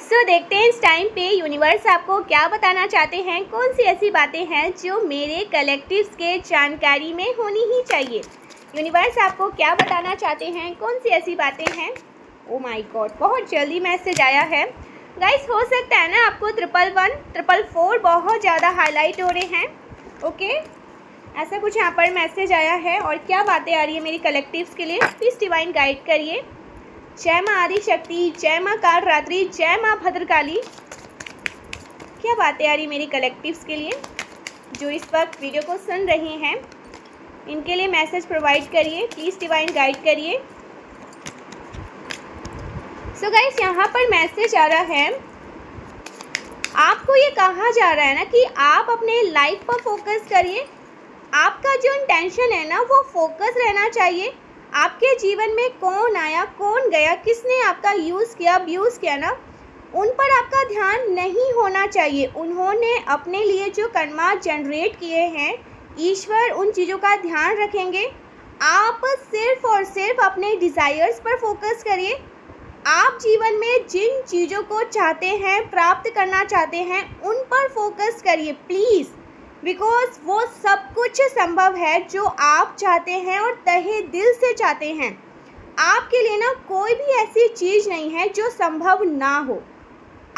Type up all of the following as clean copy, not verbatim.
देखते हैं इस टाइम पे यूनिवर्स आपको क्या बताना चाहते हैं, कौन सी ऐसी बातें हैं जो मेरे कलेक्टिव्स के जानकारी में होनी ही चाहिए। यूनिवर्स आपको क्या बताना चाहते हैं, कौन सी ऐसी बातें हैं। ओ माय गॉड, बहुत जल्दी मैसेज आया है गाइस। हो सकता है ना आपको 111, 444 बहुत ज़्यादा हाईलाइट हो रहे हैं। ओके, ऐसा कुछ यहाँ पर मैसेज आया है। और क्या बातें आ रही है मेरी कलेक्टिव्स के लिए, प्लीज़ डिवाइन गाइड करिए। जय माँ आदि शक्ति, जय माँ काल रात्रि, जय माँ भद्रकाली। क्या बातें आ रही मेरी कलेक्टिव्स के लिए जो इस वक्त वीडियो को सुन रहे हैं, इनके लिए मैसेज प्रोवाइड करिए, प्लीज़ डिवाइन गाइड करिए। सो गाइस, यहाँ पर मैसेज आ रहा है, आपको ये कहा जा रहा है ना कि आप अपने लाइफ पर फोकस करिए। आपका जो इंटेंशन है ना वो फोकस रहना चाहिए। आपके जीवन में कौन आया कौन गया, किसने आपका यूज़ किया अब्यूज़ किया ना, उन पर आपका ध्यान नहीं होना चाहिए। उन्होंने अपने लिए जो कर्मा जनरेट किए हैं, ईश्वर उन चीज़ों का ध्यान रखेंगे। आप सिर्फ और सिर्फ अपने डिज़ायर्स पर फोकस करिए। आप जीवन में जिन चीज़ों को चाहते हैं, प्राप्त करना चाहते हैं, उन पर फोकस करिए प्लीज़, बिकॉज वो सब कुछ संभव है जो आप चाहते हैं और तहे दिल से चाहते हैं। आपके लिए ना कोई भी ऐसी चीज़ नहीं है जो संभव ना हो।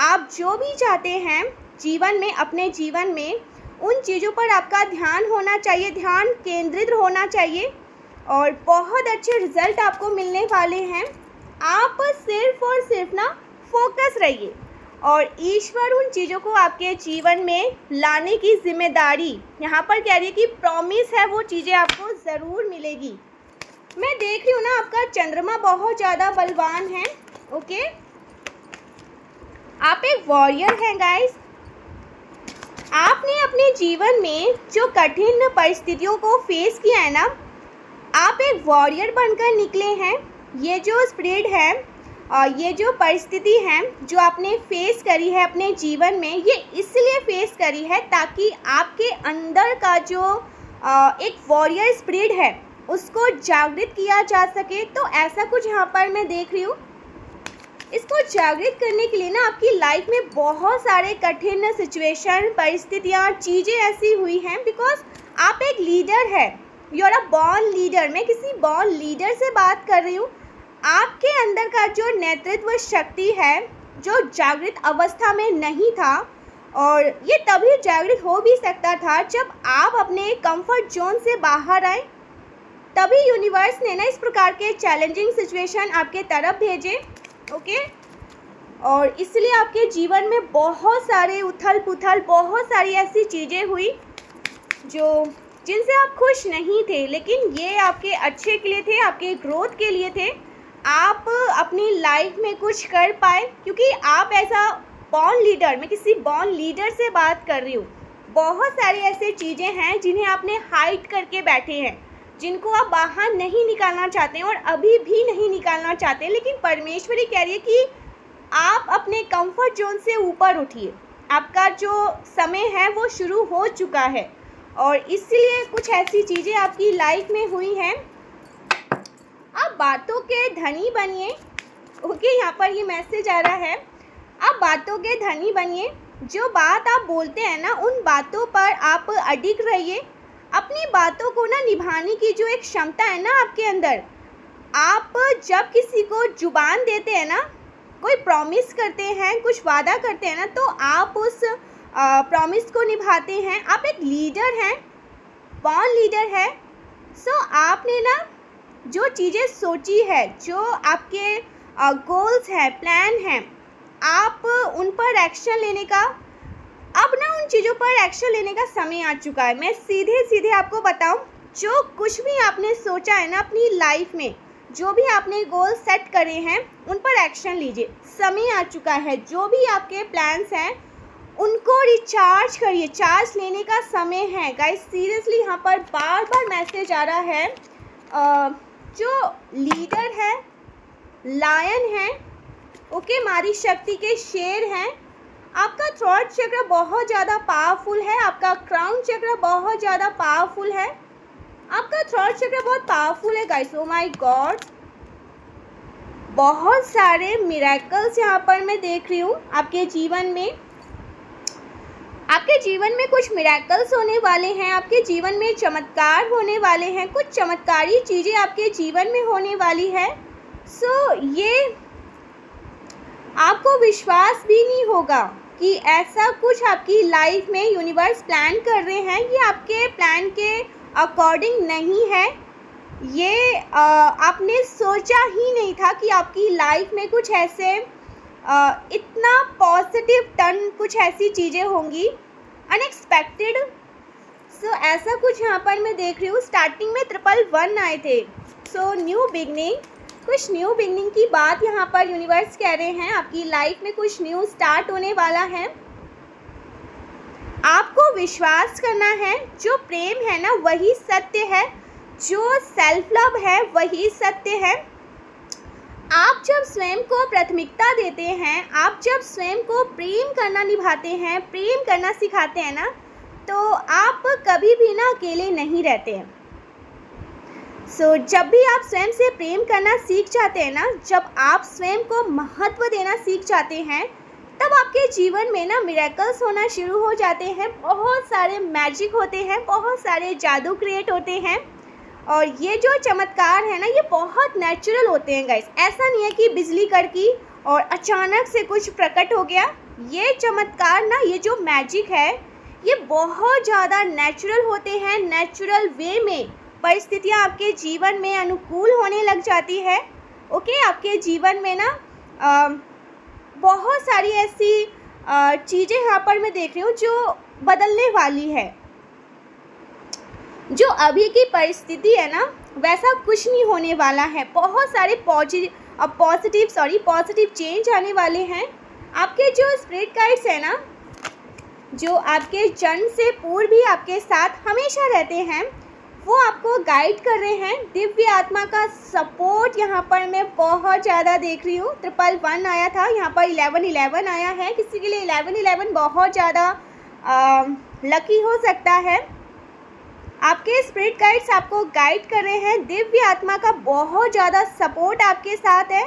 आप जो भी चाहते हैं जीवन में, अपने जीवन में, उन चीज़ों पर आपका ध्यान होना चाहिए, ध्यान केंद्रित होना चाहिए और बहुत अच्छे रिजल्ट आपको मिलने वाले हैं। आप सिर्फ और सिर्फ ना फोकस रहिए और ईश्वर उन चीज़ों को आपके जीवन में लाने की जिम्मेदारी, यहाँ पर कह रही है कि प्रॉमिस है, वो चीज़ें आपको ज़रूर मिलेगी। मैं देख रही हूँ ना आपका चंद्रमा बहुत ज़्यादा बलवान है। ओके, आप एक वॉरियर हैं गाइस। आपने अपने जीवन में जो कठिन परिस्थितियों को फेस किया है ना, आप एक वॉरियर बनकर निकले हैं। ये जो स्पिरिट है और ये जो परिस्थिति है जो आपने फेस करी है अपने जीवन में, ये इसलिए फेस करी है ताकि आपके अंदर का जो एक वॉरियर स्पिरिट है उसको जागृत किया जा सके। तो ऐसा कुछ यहाँ पर मैं देख रही हूँ। इसको जागृत करने के लिए ना आपकी लाइफ में बहुत सारे कठिन सिचुएशन, परिस्थितियाँ, चीज़ें ऐसी हुई हैं, बिकॉज आप एक लीडर है, you are a born leader. मैं किसी बॉर्न लीडर से बात कर रही हूँ। आपके अंदर का जो नेतृत्व शक्ति है, जो जागृत अवस्था में नहीं था, और ये तभी जागृत हो भी सकता था जब आप अपने कंफर्ट जोन से बाहर आए। तभी यूनिवर्स ने ना इस प्रकार के चैलेंजिंग सिचुएशन आपके तरफ भेजे। ओके, और इसलिए आपके जीवन में बहुत सारे उथल पुथल, बहुत सारी ऐसी चीज़ें हुई जो जिनसे आप खुश नहीं थे, लेकिन ये आपके अच्छे के लिए थे, आपके ग्रोथ के लिए थे। आप अपनी लाइफ में कुछ कर पाए क्योंकि आप ऐसा बॉर्न लीडर, मैं किसी बॉर्न लीडर से बात कर रही हूँ। बहुत सारी ऐसी चीज़ें हैं जिन्हें आपने हाइड करके बैठे हैं, जिनको आप बाहर नहीं निकालना चाहते हैं और अभी भी नहीं निकालना चाहते, लेकिन परमेश्वरी कह रही है कि आप अपने कंफर्ट जोन से ऊपर उठिए। आपका जो समय है वो शुरू हो चुका है और इसलिए कुछ ऐसी चीज़ें आपकी लाइफ में हुई हैं। आप बातों के धनी बनिए। ओके, यहाँ पर ये मैसेज आ रहा है, आप बातों के धनी बनिए। जो बात आप बोलते हैं ना, उन बातों पर आप अडिग रहिए। अपनी बातों को ना निभाने की जो एक क्षमता है ना आपके अंदर, आप जब किसी को जुबान देते हैं ना, कोई प्रॉमिस करते हैं, कुछ वादा करते हैं ना, तो आप उस प्रॉमिस को निभाते हैं। आप एक लीडर हैं, बॉर्न लीडर है। सो आपने ना जो चीज़ें सोची है, जो आपके गोल्स हैं, प्लान हैं, आप उन पर एक्शन लेने का, अब ना उन चीज़ों पर एक्शन लेने का समय आ चुका है। मैं सीधे सीधे आपको बताऊं, जो कुछ भी आपने सोचा है ना अपनी लाइफ में, जो भी आपने गोल सेट करे हैं, उन पर एक्शन लीजिए। समय आ चुका है। जो भी आपके प्लान्स हैं उनको रिचार्ज करिए, चार्ज लेने का समय है गाइस। सीरियसली यहाँ पर बार बार मैसेज आ रहा है। जो लीडर है, लायन है, ओके, मारी शक्ति के शेर हैं। आपका थ्रोट चक्र बहुत ज़्यादा पावरफुल है, आपका क्राउन चक्र बहुत ज़्यादा पावरफुल है, आपका थ्रोट चक्र बहुत पावरफुल है गाइस। ओ माय गॉड, बहुत सारे मिरेकल्स यहाँ पर मैं देख रही हूँ आपके जीवन में। आपके जीवन में कुछ मिरेकल्स होने वाले हैं, आपके जीवन में चमत्कार होने वाले हैं, कुछ चमत्कारी चीज़ें आपके जीवन में होने वाली है। ये आपको विश्वास भी नहीं होगा कि ऐसा कुछ आपकी लाइफ में यूनिवर्स प्लान कर रहे हैं। ये आपके प्लान के अकॉर्डिंग नहीं है। ये आपने सोचा ही नहीं था कि आपकी लाइफ में कुछ ऐसे इतना पॉजिटिव टर्न, कुछ ऐसी चीज़ें होंगी अनएक्सपेक्टेड। ऐसा कुछ यहाँ पर मैं देख रही हूँ। स्टार्टिंग में 111 आए थे। न्यू बिगनिंग, कुछ न्यू बिगनिंग की बात यहाँ पर यूनिवर्स कह रहे हैं। आपकी लाइफ में कुछ न्यू स्टार्ट होने वाला है। आपको विश्वास करना है, जो प्रेम है ना वही सत्य है, जो सेल्फ लव है वही सत्य है। आप जब स्वयं को प्राथमिकता देते हैं, आप जब स्वयं को प्रेम करना निभाते हैं, प्रेम करना सिखाते हैं ना, तो आप कभी भी ना अकेले नहीं रहते हैं। जब भी आप स्वयं से प्रेम करना सीख जाते हैं ना, जब आप स्वयं को महत्व देना सीख जाते हैं, तब आपके जीवन में ना मिरेकल्स होना शुरू हो जाते हैं। बहुत सारे मैजिक होते हैं, बहुत सारे जादू क्रिएट होते हैं। और ये जो चमत्कार है ना, ये बहुत नेचुरल होते हैं गाइस। ऐसा नहीं है कि बिजली कड़की और अचानक से कुछ प्रकट हो गया। ये चमत्कार ना, ये जो मैजिक है, ये बहुत ज़्यादा नेचुरल होते हैं। नेचुरल वे में परिस्थितियाँ आपके जीवन में अनुकूल होने लग जाती है। ओके, आपके जीवन में ना बहुत सारी ऐसी चीज़ें यहाँ पर मैं देख रही हूँ जो बदलने वाली है। जो अभी की परिस्थिति है ना, वैसा कुछ नहीं होने वाला है। बहुत सारे पॉजिटिव चेंज आने वाले हैं। आपके जो स्पिरिट गाइड्स है ना, जो आपके जन्म से पूर्व भी आपके साथ हमेशा रहते हैं, वो आपको गाइड कर रहे हैं। दिव्य आत्मा का सपोर्ट यहाँ पर मैं बहुत ज़्यादा देख रही हूँ। 111 आया था, यहाँ पर 1111 आया है। किसी के लिए 1111 बहुत ज़्यादा लकी हो सकता है। आपके स्पिरिट गाइड्स आपको गाइड कर रहे हैं। दिव्य आत्मा का बहुत ज़्यादा सपोर्ट आपके साथ है।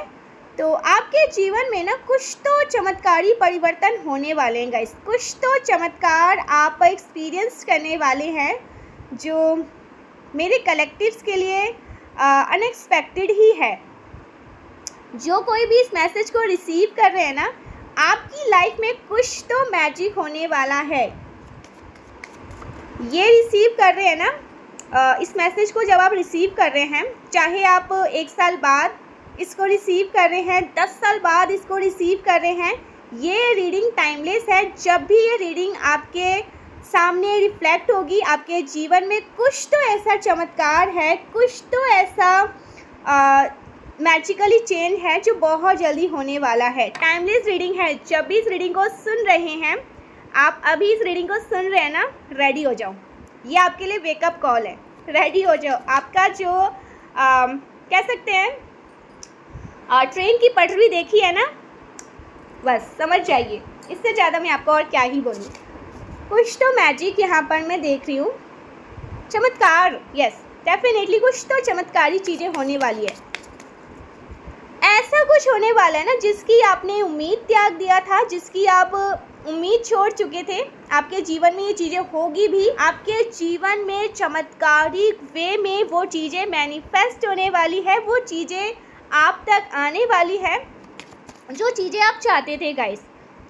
तो आपके जीवन में ना कुछ तो चमत्कारी परिवर्तन होने वाले हैं गाइस। कुछ तो चमत्कार आप एक्सपीरियंस करने वाले हैं, जो मेरे कलेक्टिव्स के लिए अनएक्सपेक्टेड ही है। जो कोई भी इस मैसेज को रिसीव कर रहे हैं ना, आपकी लाइफ में कुछ तो मैजिक होने वाला है। ये रिसीव कर रहे हैं ना, इस मैसेज को जब आप रिसीव कर रहे हैं, चाहे आप 1 साल बाद इसको रिसीव कर रहे हैं, 10 साल बाद इसको रिसीव कर रहे हैं, ये रीडिंग टाइमलेस है। जब भी ये रीडिंग आपके सामने रिफ्लेक्ट होगी, आपके जीवन में कुछ तो ऐसा चमत्कार है, कुछ तो ऐसा मैजिकली चेंज है जो बहुत जल्दी होने वाला है। टाइमलेस रीडिंग है। जब भी इस रीडिंग को सुन रहे हैं, आप अभी इस रीडिंग को सुन रहे हैं ना, रेडी हो जाओ। ये आपके लिए वेकअप कॉल है। रेडी हो जाओ। आपका जो कह सकते हैं ट्रेन की पटरी देखी है ना, बस समझ जाइए। इससे ज़्यादा मैं आपको और क्या ही बोलूँ। कुछ तो मैजिक यहाँ पर मैं देख रही हूँ। चमत्कार, यस डेफिनेटली कुछ तो चमत्कारी चीज़ें होने वाली है। ऐसा कुछ होने वाला है ना जिसकी आपने उम्मीद त्याग दिया था, जिसकी आप उम्मीद छोड़ चुके थे। आपके जीवन में ये चीज़ें होगी भी। आपके जीवन में चमत्कारिक वे में वो चीज़ें मैनिफेस्ट होने वाली है। वो चीज़ें आप तक आने वाली है, जो चीज़ें आप चाहते थे गाइस,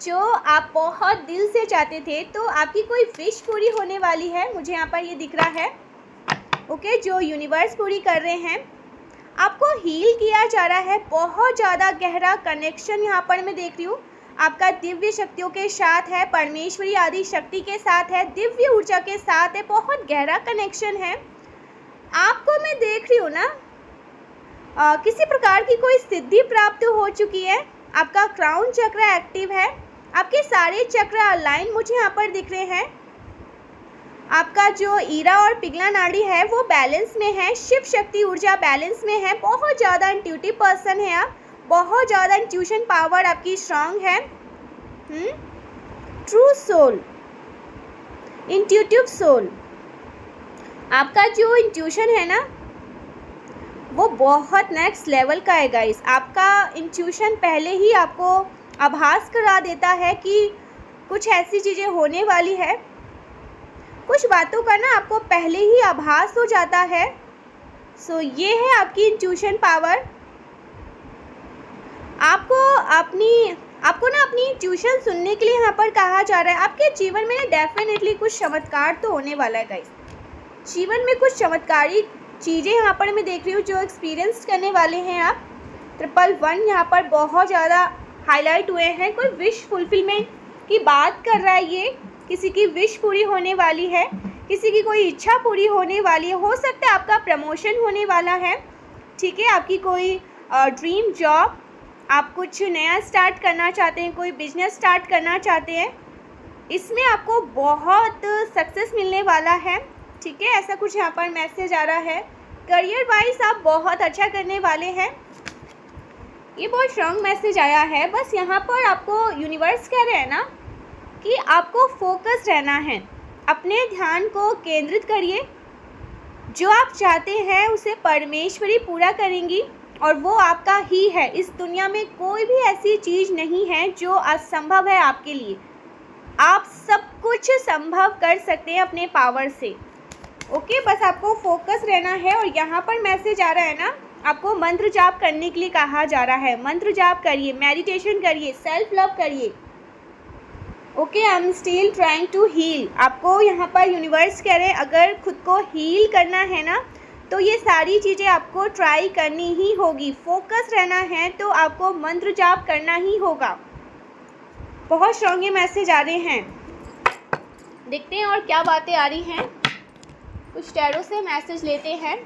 जो आप बहुत दिल से चाहते थे। तो आपकी कोई विश पूरी होने वाली है, मुझे यहाँ पर ये दिख रहा है। ओके, जो यूनिवर्स पूरी कर रहे हैं। आपको हील किया जा रहा है। बहुत ज़्यादा गहरा कनेक्शन यहाँ पर मैं देख रही हूँ। आपका दिव्य शक्तियों के साथ है, परमेश्वरी आदि शक्ति के साथ है, दिव्य ऊर्जा के साथ है। बहुत गहरा कनेक्शन है। आपको मैं देख रही हूँ ना, किसी प्रकार की कोई सिद्धि प्राप्त हो चुकी है। आपका क्राउन चक्र एक्टिव है। आपके सारे चक्र अलाइन मुझे यहाँ पर दिख रहे हैं। आपका जो ईरा और पिघला नाड़ी है वो बैलेंस में है। शिव शक्ति ऊर्जा बैलेंस में है। बहुत ज़्यादा इंट्यूटिव पर्सन है आप। बहुत ज़्यादा इंट्यूशन पावर आपकी स्ट्रांग है। True soul, intuitive soul. आपका जो इंट्यूशन है ना, वो बहुत नेक्स्ट लेवल का है गाइस। आपका इंट्यूशन पहले ही आपको आभास करा देता है कि कुछ ऐसी चीज़ें होने वाली है। कुछ बातों का ना आपको पहले ही आभास हो जाता है। सो ये है आपकी इंट्यूशन पावर। आपको ना अपनी इंट्यूशन सुनने के लिए यहाँ पर कहा जा रहा है। आपके जीवन में डेफिनेटली कुछ चमत्कार तो होने वाला है गाइस। जीवन में कुछ चमत्कारी चीज़ें यहाँ पर मैं देख रही हूँ जो एक्सपीरियंस करने वाले हैं आप। 111 यहाँ पर बहुत ज़्यादा हाईलाइट हुए हैं। कोई विश फुलफिलमेंट की बात कर रहा है। ये किसी की विश पूरी होने वाली है, किसी की कोई इच्छा पूरी होने वाली है। हो सकता है आपका प्रमोशन होने वाला है, ठीक है। आपकी कोई ड्रीम जॉब, आप कुछ नया स्टार्ट करना चाहते हैं, कोई बिजनेस स्टार्ट करना चाहते हैं, इसमें आपको बहुत सक्सेस मिलने वाला है, ठीक है। ऐसा कुछ यहाँ पर मैसेज आ रहा है। करियर वाइज आप बहुत अच्छा करने वाले हैं। ये बहुत स्ट्रॉन्ग मैसेज आया है। बस यहाँ पर आपको यूनिवर्स कह रहे हैं ना कि आपको फोकस रहना है। अपने ध्यान को केंद्रित करिए। जो आप चाहते हैं उसे परमेश्वरी पूरा करेंगी और वो आपका ही है। इस दुनिया में कोई भी ऐसी चीज़ नहीं है जो असंभव है आपके लिए। आप सब कुछ संभव कर सकते हैं अपने पावर से, ओके। बस आपको फोकस रहना है। और यहाँ पर मैसेज आ रहा है ना, आपको मंत्र जाप करने के लिए कहा जा रहा है। मंत्र जाप करिए, मेडिटेशन करिए, सेल्फ लव करिए, okay. I am still trying to heal. आपको यहाँ पर यूनिवर्स कह रहे हैं अगर खुद को हील करना है ना तो ये सारी चीज़ें आपको ट्राई करनी ही होगी। फोकस रहना है तो आपको मंत्र जाप करना ही होगा। बहुत स्ट्रॉन्ग ये मैसेज आ रहे हैं। देखते हैं और क्या बातें आ रही हैं। कुछ टैरो से मैसेज लेते हैं।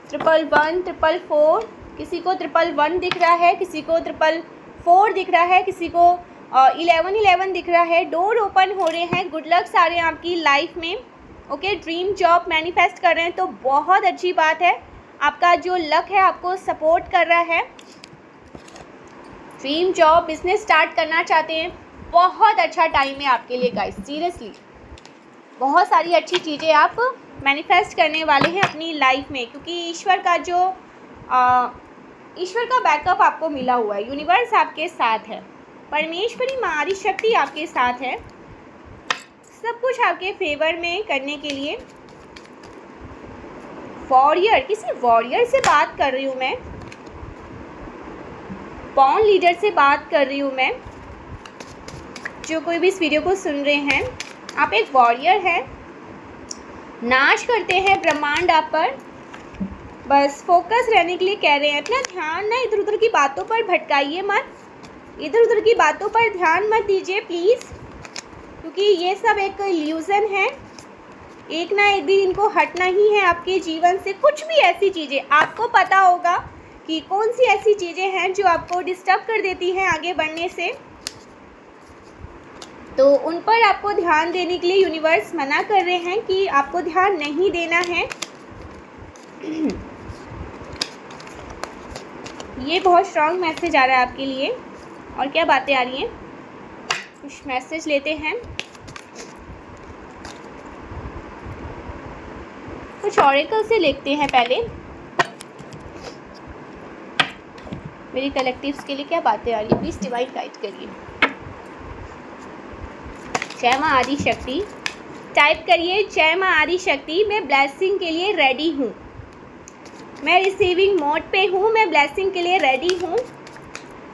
111, 444, किसी को 111 दिख रहा है, किसी को 444 दिख रहा है, किसी को 1111 दिख रहा है। डोर ओपन हो रहे हैं, गुड लक्स आ रहे हैं आपकी लाइफ में, ओके। ड्रीम जॉब मैनिफेस्ट कर रहे हैं तो बहुत अच्छी बात है। आपका जो लक है आपको सपोर्ट कर रहा है। ड्रीम जॉब, बिजनेस स्टार्ट करना चाहते हैं, बहुत अच्छा टाइम है आपके लिए गाइस। सीरियसली बहुत सारी अच्छी चीज़ें आप मैनिफेस्ट करने वाले हैं अपनी लाइफ में, क्योंकि ईश्वर का बैकअप आपको मिला हुआ है। यूनिवर्स आपके साथ है, परमेश्वरी माँ आदि शक्ति आपके साथ है, सब कुछ आपके फेवर में करने के लिए। वॉरियर, किसी वॉरियर से बात कर रही हूँ मैं, पॉन लीडर से बात कर रही हूँ मैं। जो कोई भी इस वीडियो को सुन रहे हैं, आप एक वॉरियर हैं, नाश करते हैं ब्रह्मांड आप पर। बस फोकस रहने के लिए कह रहे हैं। अपना ध्यान ना इधर उधर की बातों पर भटकाइए मत, इधर उधर की बातों पर ध्यान मत दीजिए प्लीज़, क्योंकि ये सब एक इल्यूज़न है। एक ना एक दिन इनको हटना ही है आपके जीवन से। कुछ भी ऐसी चीज़ें आपको पता होगा कि कौन सी ऐसी चीज़ें हैं जो आपको डिस्टर्ब कर देती हैं आगे बढ़ने से, तो उन पर आपको ध्यान देने के लिए यूनिवर्स मना कर रहे हैं कि आपको ध्यान नहीं देना है। ये बहुत स्ट्रॉन्ग मैसेज आ रहा है आपके लिए। और क्या बातें आ रही हैं, कुछ मैसेज लेते हैं। कुछ ऑरेकल से लिखते हैं पहले। मेरी कलेक्टिव्स के लिए क्या बातें आ रही है, प्लीज़ डिवाइन गाइड करिए। जय माँ आदि शक्ति, टाइप करिए जय माँ आदि शक्ति। मैं ब्लेसिंग के लिए रेडी हूँ, मैं रिसीविंग मोड पे हूँ, मैं ब्लेसिंग के लिए रेडी हूँ।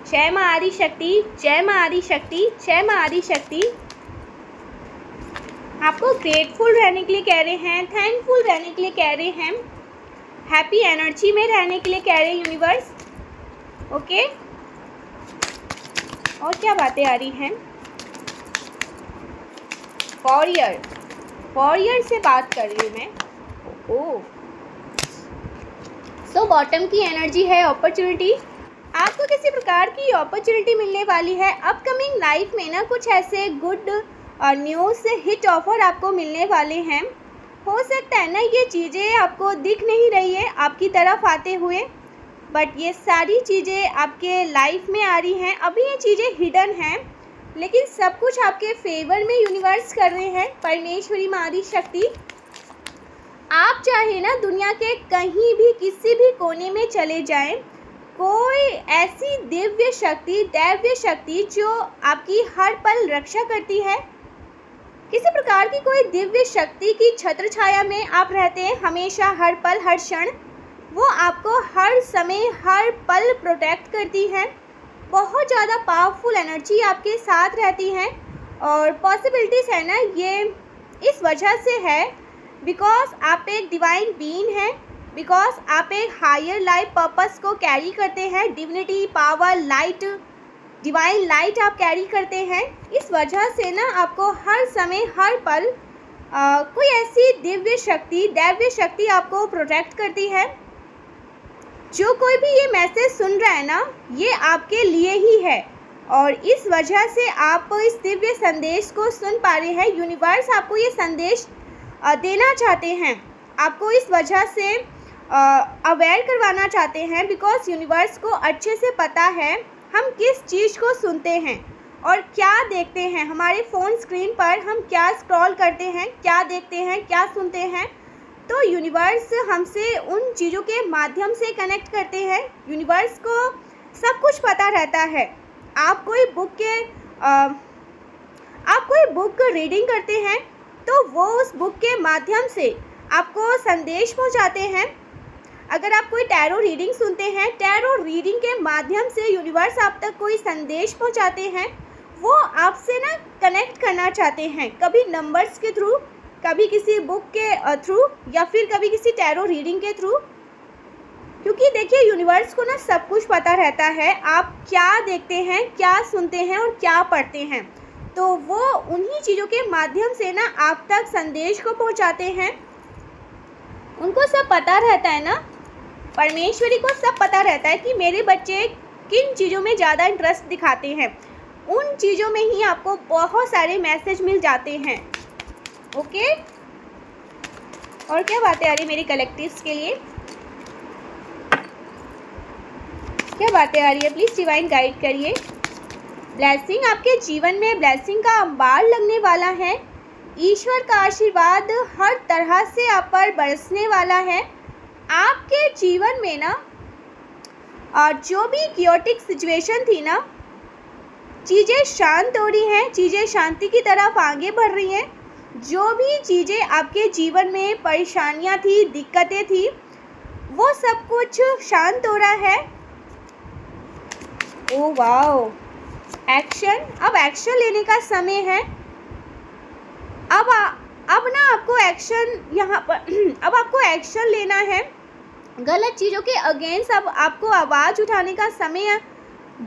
जय माँ आदि शक्ति, जय माँ आदि शक्ति, जय माँ आदि शक्ति। आपको ग्रेटफुल रहने के लिए कह रहे हैं, थैंकफुल रहने के लिए कह रहे हैं, हैप्पी एनर्जी में रहने के लिए कह रहे हैं यूनिवर्स, ओके। और क्या बातें आ रही हैं। वॉरियर, वॉरियर से बात कर रही हूँ मैं। ओह, सो बॉटम की एनर्जी है अपॉर्चुनिटी। आपको किसी प्रकार की अपॉर्चुनिटी मिलने वाली है अपकमिंग लाइफ में ना। कुछ ऐसे गुड न्यूज़ से हिट ऑफर आपको मिलने वाले हैं। हो सकता है ना ये चीज़ें आपको दिख नहीं रही है आपकी तरफ आते हुए, बट ये सारी चीज़ें आपके लाइफ में आ रही हैं। अभी ये चीज़ें हिडन हैं, लेकिन सब कुछ आपके फेवर में यूनिवर्स कर रहे हैं। परमेश्वरी माँ आदि शक्ति आप चाहे ना दुनिया के कहीं भी किसी भी कोने में चले जाएं, कोई ऐसी दिव्य शक्ति जो आपकी हर पल रक्षा करती है, किसी प्रकार की कोई दिव्य शक्ति की छत्र छाया में आप रहते हैं हमेशा, हर पल हर क्षण, वो आपको हर समय हर पल प्रोटेक्ट करती है। बहुत ज़्यादा पावरफुल एनर्जी आपके साथ रहती है और पॉसिबिलिटीज़ है ना, ये इस वजह से है बिकॉज आप एक डिवाइन बीइंग हैं, बिकॉज आप एक हायर लाइफ पर्पस को कैरी करते हैं, divinity power light, divine light आप कैरी करते हैं। इस वजह से ना आपको हर समय हर पल कोई ऐसी दैव्य शक्ति आपको प्रोटेक्ट करती है। जो कोई भी ये मैसेज सुन रहा है ना, ये आपके लिए ही है और इस वजह से आप इस दिव्य संदेश को सुन पा रहे हैं। यूनिवर्स आपको ये संदेश देना चाहते हैं, आपको इस वजह से अवेयर करवाना चाहते हैं बिकॉज यूनिवर्स को अच्छे से पता है हम किस चीज़ को सुनते हैं और क्या देखते हैं। हमारे फ़ोन स्क्रीन पर हम क्या स्क्रॉल करते हैं, क्या देखते हैं, क्या सुनते हैं, तो यूनिवर्स हमसे उन चीज़ों के माध्यम से कनेक्ट करते हैं। यूनिवर्स को सब कुछ पता रहता है। आप कोई बुक रीडिंग करते हैं तो वो उस बुक के माध्यम से आपको संदेश पहुंचाते हैं। अगर आप कोई टैरो रीडिंग सुनते हैं, टैरो रीडिंग के माध्यम से यूनिवर्स आप तक कोई संदेश पहुंचाते हैं। वो आपसे ना कनेक्ट करना चाहते हैं, कभी नंबर्स के थ्रू, कभी किसी बुक के थ्रू या फिर कभी किसी टैरो रीडिंग के थ्रू। क्योंकि देखिए यूनिवर्स को ना सब कुछ पता रहता है, आप क्या देखते हैं, क्या सुनते हैं और क्या पढ़ते हैं, तो वो उन्हीं चीज़ों के माध्यम से ना आप तक संदेश को पहुंचाते हैं। उनको सब पता रहता है ना, परमेश्वरी को सब पता रहता है कि मेरे बच्चे किन चीज़ों में ज़्यादा इंटरेस्ट दिखाते हैं, उन चीज़ों में ही आपको बहुत सारे मैसेज मिल जाते हैं। ओके, और क्या बातें आ रही मेरी कलेक्टिव्स के लिए, क्या बातें आ रही है, प्लीज़ डिवाइन गाइड करिए। ब्लेसिंग, आपके जीवन में ब्लेसिंग का अंबार लगने वाला है। ईश्वर का आशीर्वाद हर तरह से आप पर बरसने वाला है। आपके जीवन में ना जो भी क्योटिक सिचुएशन थी ना, चीज़ें शांत हो रही हैं, चीज़ें शांति की तरफ आगे बढ़ रही हैं। जो भी चीज़ें आपके जीवन में परेशानियां थी, दिक्कतें थी, वो सब कुछ शांत हो रहा है। ओ वाओ, एक्शन, अब एक्शन लेने का समय है। अब ना आपको एक्शन यहाँ पर अब आपको एक्शन लेना है। गलत चीज़ों के अगेंस्ट अब आपको आवाज़ उठाने का समय है।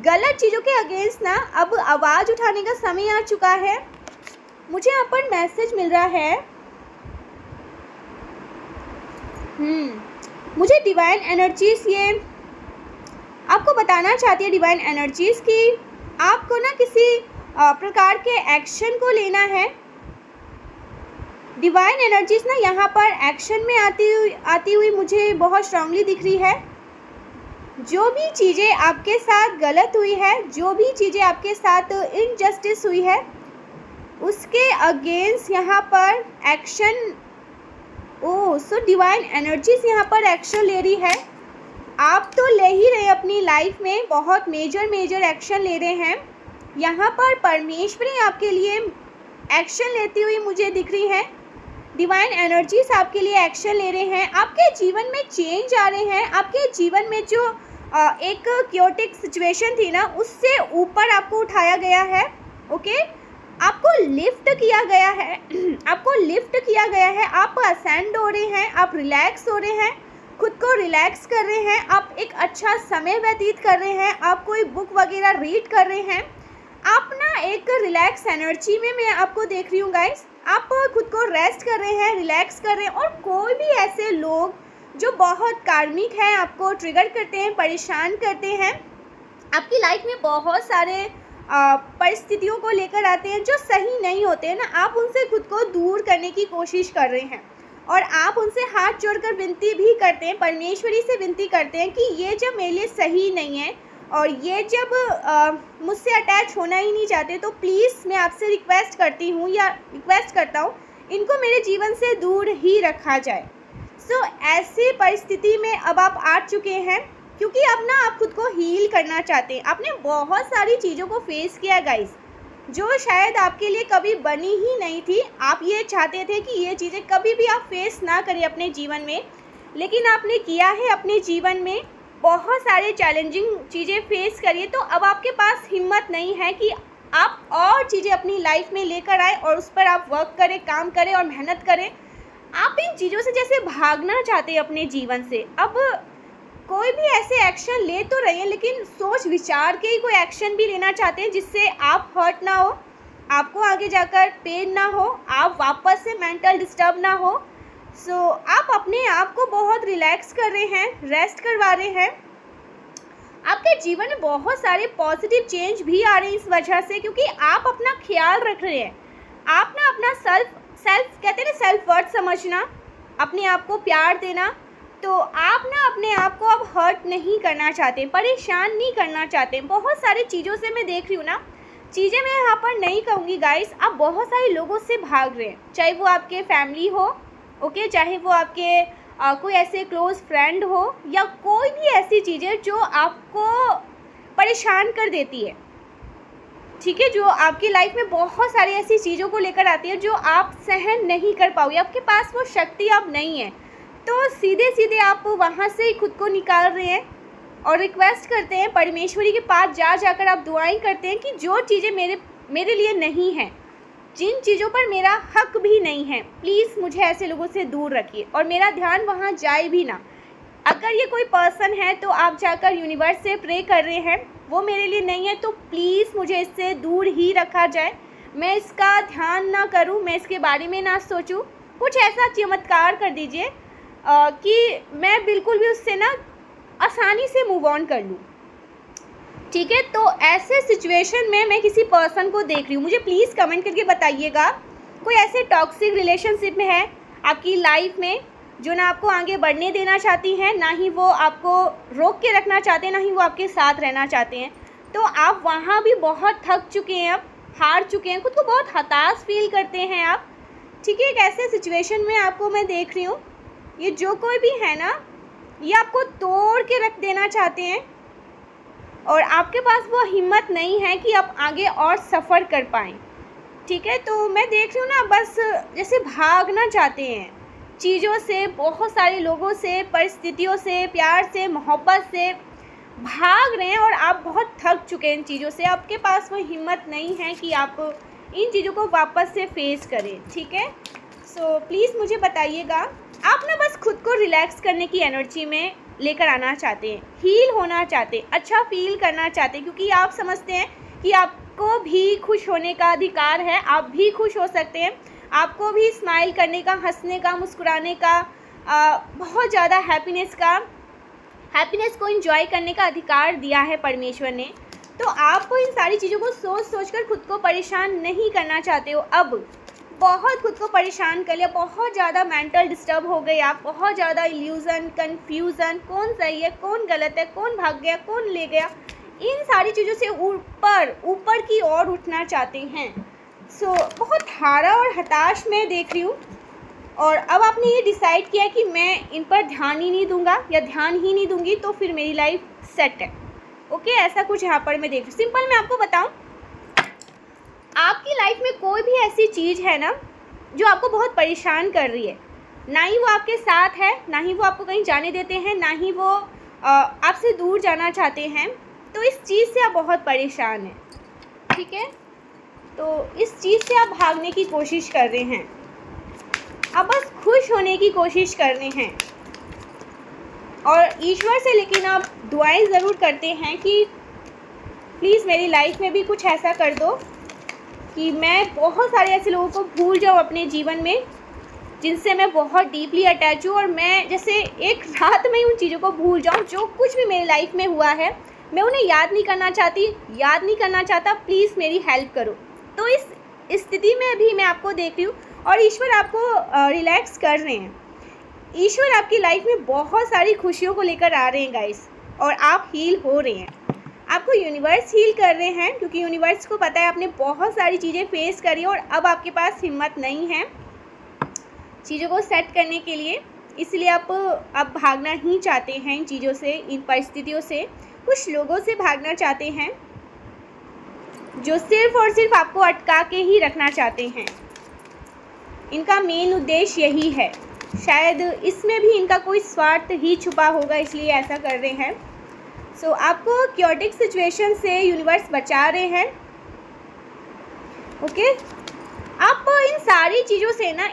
गलत चीज़ों के अगेंस्ट ना अब आवाज़ उठाने का समय आ चुका है। मुझे यहाँ पर मैसेज मिल रहा है, मुझे डिवाइन एनर्जीज ये आपको बताना चाहती है, डिवाइन एनर्जीज की आपको ना किसी प्रकार के एक्शन को लेना है। डिवाइन एनर्जीज ना यहाँ पर एक्शन में आती हुई मुझे बहुत स्ट्रांगली दिख रही है। जो भी चीज़ें आपके साथ गलत हुई है, जो भी चीज़ें आपके साथ इनजस्टिस हुई है, उसके अगेंस्ट यहाँ पर एक्शन। सो डिवाइन एनर्जीज यहाँ पर एक्शन ले रही है। आप तो ले ही रहे अपनी लाइफ में, बहुत मेजर एक्शन ले रहे हैं। यहाँ पर परमेश्वरी आपके लिए एक्शन लेती हुई मुझे दिख रही है। डिवाइन एनर्जीज आपके लिए एक्शन ले रहे हैं। आपके जीवन में चेंज आ रहे हैं। आपके जीवन में जो एक क्योटिक सिचुएशन थी ना, उससे ऊपर आपको उठाया गया है। ओके, आपको लिफ्ट किया गया है। आपको लिफ्ट किया गया है। आप असेंड हो रहे हैं, आप रिलैक्स हो रहे हैं, खुद को रिलैक्स कर रहे हैं, आप एक अच्छा समय व्यतीत कर रहे हैं, आप कोई बुक वगैरह रीड कर रहे हैं। आप ना एक रिलैक्स एनर्जी में मैं आपको देख रही हूँ गाइस। आप खुद को रेस्ट कर रहे हैं, रिलैक्स कर रहे हैं। और कोई भी ऐसे लोग जो बहुत कार्मिक हैं, आपको ट्रिगर करते हैं, परेशान करते हैं, आपकी लाइफ में बहुत सारे परिस्थितियों को लेकर आते हैं जो सही नहीं होते हैं ना, आप उनसे खुद को दूर करने की कोशिश कर रहे हैं। और आप उनसे हाथ जोड़कर विनती भी करते हैं, परमेश्वरी से विनती करते हैं कि ये जब मेरे लिए सही नहीं है और ये जब मुझसे अटैच होना ही नहीं चाहते, तो प्लीज़ मैं आपसे रिक्वेस्ट करती हूँ या रिक्वेस्ट करता हूँ, इनको मेरे जीवन से दूर ही रखा जाए। सो ऐसी परिस्थिति में अब आप आ चुके हैं, क्योंकि अब ना आप खुद को हील करना चाहते हैं। आपने बहुत सारी चीज़ों को फेस किया गाइस, जो शायद आपके लिए कभी बनी ही नहीं थी। आप ये चाहते थे कि ये चीज़ें कभी भी आप फेस ना करें अपने जीवन में, लेकिन आपने किया है अपने जीवन में। बहुत सारे चैलेंजिंग चीज़ें फेस करिए, तो अब आपके पास हिम्मत नहीं है कि आप और चीज़ें अपनी लाइफ में लेकर आए और उस पर आप वर्क करें, काम करें और मेहनत करें। आप इन चीज़ों से जैसे भागना चाहते हैं अपने जीवन से। अब कोई भी ऐसे एक्शन ले तो रहे हैं, लेकिन सोच विचार के ही कोई एक्शन भी लेना चाहते हैं जिससे आप हर्ट ना हो, आपको आगे जाकर पेन ना हो, आप वापस से मेंटल डिस्टर्ब ना हो। सो आप अपने आप को बहुत रिलैक्स कर रहे हैं, रेस्ट करवा रहे हैं। आपके जीवन में बहुत सारे पॉजिटिव चेंज भी आ रहे हैं इस वजह से, क्योंकि आप अपना ख्याल रख रहे हैं। आप ना अपना सेल्फ कहते हैं ना, सेल्फ वर्थ समझना, अपने आप को प्यार देना। तो आप ना अपने आप को अब हर्ट नहीं करना चाहते, परेशान नहीं करना चाहते। बहुत सारी चीज़ों से मैं देख रही हूँ ना, चीज़ें मैं यहाँ पर नहीं कहूँगी गाइस, आप बहुत सारे लोगों से भाग रहे हैं, चाहे वो आपके फैमिली हो, ओके, चाहे वो आपके कोई ऐसे क्लोज फ्रेंड हो, या कोई भी ऐसी चीज़ें जो आपको परेशान कर देती है, ठीक है, जो आपकी लाइफ में बहुत सारी ऐसी चीज़ों को लेकर आती है जो आप सहन नहीं कर पाओगे, आपके पास वो शक्ति अब नहीं है। तो सीधे सीधे आप वहाँ से ही खुद को निकाल रहे हैं और रिक्वेस्ट करते हैं परमेश्वरी के पास जाकर आप दुआएं करते हैं कि जो चीज़ें मेरे लिए नहीं हैं, जिन चीज़ों पर मेरा हक भी नहीं है, प्लीज़ मुझे ऐसे लोगों से दूर रखिए और मेरा ध्यान वहाँ जाए भी ना। अगर ये कोई पर्सन है तो आप जाकर यूनिवर्स से प्रे कर रहे हैं, वो मेरे लिए नहीं है तो प्लीज़ मुझे इससे दूर ही रखा जाए, मैं इसका ध्यान ना करूं, मैं इसके बारे में ना सोचूं। कुछ ऐसा चमत्कार कर दीजिए कि मैं बिल्कुल भी उससे ना आसानी से मूव ऑन कर लूँ, ठीक है। तो ऐसे सिचुएशन में मैं किसी पर्सन को देख रही हूँ, मुझे प्लीज़ कमेंट करके बताइएगा कोई ऐसे टॉक्सिक रिलेशनशिप में है आपकी लाइफ में जो ना आपको आगे बढ़ने देना चाहती हैं, ना ही वो आपको रोक के रखना चाहते हैं, ना ही वो आपके साथ रहना चाहते हैं। तो आप वहाँ भी बहुत थक चुके हैं, अब हार चुके हैं, खुद को बहुत हताश फील करते हैं आप, ठीक है। एक ऐसे सिचुएशन में आपको मैं देख रही हूँ, ये जो कोई भी है ना, ये आपको तोड़ के रख देना चाहते हैं और आपके पास वो हिम्मत नहीं है कि आप आगे और सफ़र कर पाएँ, ठीक है। तो मैं देख रही हूँ ना, बस जैसे भागना चाहते हैं चीज़ों से, बहुत सारे लोगों से, परिस्थितियों से, प्यार से, मोहब्बत से भाग रहे हैं और आप बहुत थक चुके हैं इन चीज़ों से। आपके पास वो हिम्मत नहीं है कि आप इन चीज़ों को वापस से फेस करें, ठीक है। सो प्लीज़ मुझे बताइएगा, आप ना बस खुद को रिलैक्स करने की एनर्जी में लेकर आना चाहते हैं, हील होना चाहते हैं, अच्छा फील करना चाहते हैं, क्योंकि आप समझते हैं कि आपको भी खुश होने का अधिकार है, आप भी खुश हो सकते हैं, आपको भी स्माइल करने का, हंसने का, मुस्कुराने का, बहुत ज़्यादा हैप्पीनेस को एंजॉय करने का अधिकार दिया है परमेश्वर ने। तो आपको इन सारी चीज़ों को सोच कर खुद को परेशान नहीं करना चाहते हो। अब बहुत खुद को परेशान कर लिया, बहुत ज़्यादा मेंटल डिस्टर्ब हो गए आप, बहुत ज़्यादा इल्यूज़न, कन्फ्यूज़न, कौन सही है, कौन गलत है, कौन भाग गया, कौन ले गया, इन सारी चीज़ों से ऊपर की ओर उठना चाहते हैं। सो बहुत हारा और हताश मैं देख रही हूँ और अब आपने ये डिसाइड किया कि मैं इन पर ध्यान ही नहीं दूंगा या ध्यान ही नहीं दूंगी तो फिर मेरी लाइफ सेट है, ओके। ऐसा कुछ यहाँ पर मैं देख रही हूँ। सिंपल मैं आपको बताऊँ, आपकी लाइफ में कोई भी ऐसी चीज़ है ना जो आपको बहुत परेशान कर रही है, ना ही वो आपके साथ है, ना ही वो आपको कहीं जाने देते हैं, ना ही वो आपसे दूर जाना चाहते हैं, तो इस चीज़ से आप बहुत परेशान हैं, ठीक है। तो इस चीज़ से आप भागने की कोशिश कर रहे हैं, आप बस खुश होने की कोशिश कर रहे हैं और ईश्वर से लेकिन आप दुआएं ज़रूर करते हैं कि प्लीज़ मेरी लाइफ में भी कुछ ऐसा कर दो कि मैं बहुत सारे ऐसे लोगों को भूल जाऊँ अपने जीवन में जिनसे मैं बहुत डीपली अटैच हूँ, और मैं जैसे एक रात में ही उन चीज़ों को भूल जाऊँ, जो कुछ भी मेरी लाइफ में हुआ है मैं उन्हें याद नहीं करना चाहता, प्लीज़ मेरी हेल्प करो। तो इस स्थिति में अभी मैं आपको देख रही हूँ और ईश्वर आपको रिलैक्स कर रहे हैं। ईश्वर आपकी लाइफ में बहुत सारी खुशियों को लेकर आ रहे हैं गाइस, और आप हील हो रहे हैं। आपको यूनिवर्स हील कर रहे हैं, क्योंकि यूनिवर्स को पता है आपने बहुत सारी चीज़ें फेस करी और अब आपके पास हिम्मत नहीं है चीज़ों को सेट करने के लिए। इसलिए आप अब भागना ही चाहते हैं इन चीज़ों से, इन परिस्थितियों से, कुछ लोगों से भागना चाहते हैं जो सिर्फ़ और सिर्फ आपको अटका के ही रखना चाहते हैं। इनका मेन उद्देश्य यही है। शायद इसमें भी इनका कोई स्वार्थ ही छुपा होगा, इसलिए ऐसा कर रहे हैं। सो आपको क्योटिक सिचुएशन से यूनिवर्स बचा रहे हैं। ओके, आप इन सारी चीज़ों से ना,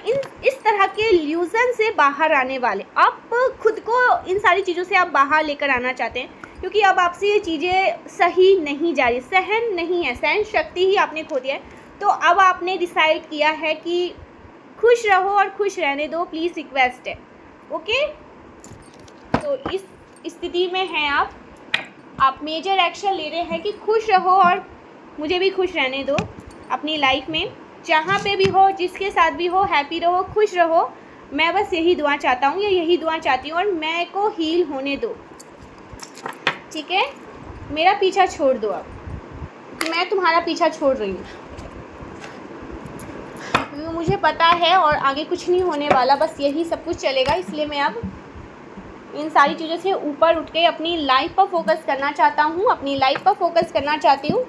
इस तरह के इल्यूज़न से बाहर आने वाले, आप खुद को इन सारी चीज़ों से आप बाहर लेकर आना चाहते हैं, क्योंकि अब आपसे ये चीज़ें सही नहीं जा रही, सहन नहीं है, सहन शक्ति ही आपने खो दिया है। तो अब आपने डिसाइड किया है कि खुश रहो और खुश रहने दो, प्लीज़ रिक्वेस्ट है। ओके, तो इस स्थिति में हैं आप मेजर एक्शन ले रहे हैं कि खुश रहो और मुझे भी खुश रहने दो अपनी लाइफ में, जहाँ पे भी हो, जिसके साथ भी हो, हैप्पी रहो, खुश रहो। मैं बस यही दुआ चाहता हूँ या यही दुआ चाहती हूँ, और मैं को हील होने दो। ठीक है, मेरा पीछा छोड़ दो अब, मैं तुम्हारा पीछा छोड़ रही हूँ, क्योंकि मुझे पता है और आगे कुछ नहीं होने वाला, बस यही सब कुछ चलेगा। इसलिए मैं अब इन सारी चीज़ों से ऊपर उठ के अपनी लाइफ पर फोकस करना चाहता हूँ, अपनी लाइफ पर फोकस करना चाहती हूँ।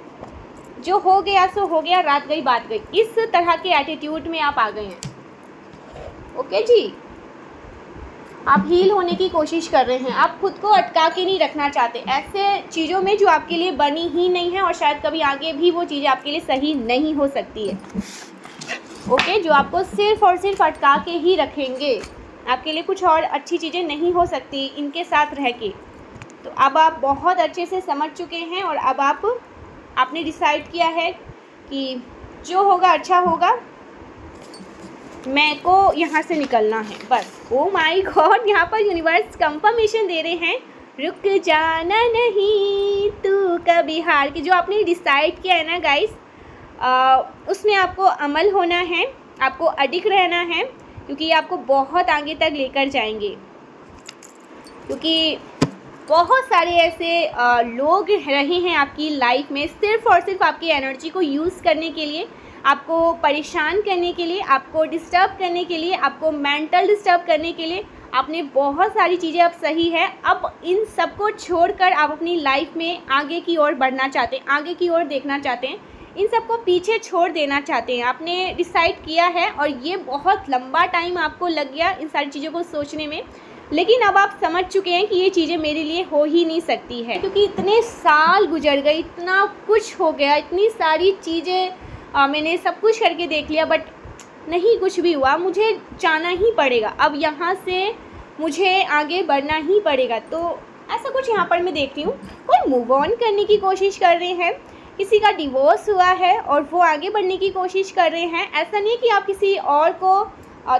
जो हो गया सो हो गया, रात गई बात गई, इस तरह के एटीट्यूड में आप आ गए हैं। ओके जी, आप हील होने की कोशिश कर रहे हैं, आप खुद को अटका के नहीं रखना चाहते ऐसे चीज़ों में जो आपके लिए बनी ही नहीं है, और शायद कभी आगे भी वो चीज़ें आपके लिए सही नहीं हो सकती है। ओके, जो आपको सिर्फ और सिर्फ अटका के ही रखेंगे, आपके लिए कुछ और अच्छी चीज़ें नहीं हो सकती इनके साथ रह के। तो अब आप बहुत अच्छे से समझ चुके हैं, और अब आपने डिसाइड किया है कि जो होगा अच्छा होगा, मैं को यहाँ से निकलना है बस। ओ माय गॉड, यहाँ पर यूनिवर्स कंफर्मेशन दे रहे हैं, रुक जाना नहीं तू कभी हार के। जो आपने डिसाइड किया है ना गाइस, उसमें आपको अमल होना है, आपको अडिग रहना है, क्योंकि ये आपको बहुत आगे तक लेकर जाएंगे। क्योंकि बहुत सारे ऐसे लोग रहे हैं आपकी लाइफ में, सिर्फ़ और सिर्फ आपकी एनर्जी को यूज़ करने के लिए, आपको परेशान करने के लिए, आपको डिस्टर्ब करने के लिए, आपको मेंटल डिस्टर्ब करने के लिए। आपने बहुत सारी चीज़ें, अब सही है, अब इन सब को छोड़कर आप अपनी लाइफ में आगे की ओर बढ़ना चाहते हैं, आगे की ओर देखना चाहते हैं, इन सब को पीछे छोड़ देना चाहते हैं। आपने डिसाइड किया है, और ये बहुत लंबा टाइम आपको लग गया इन सारी चीज़ों को सोचने में, लेकिन अब आप समझ चुके हैं कि ये चीज़ें मेरे लिए हो ही नहीं सकती है, क्योंकि इतने साल गुजर गए, इतना कुछ हो गया, इतनी सारी चीज़ें मैंने सब कुछ करके देख लिया, बट नहीं कुछ भी हुआ। मुझे जाना ही पड़ेगा, अब यहाँ से मुझे आगे बढ़ना ही पड़ेगा। तो ऐसा कुछ यहाँ पर मैं देख रही हूँ, कोई मूव ऑन करने की कोशिश कर रहे हैं, किसी का डिवोर्स हुआ है और वो आगे बढ़ने की कोशिश कर रहे हैं। ऐसा नहीं कि आप किसी और को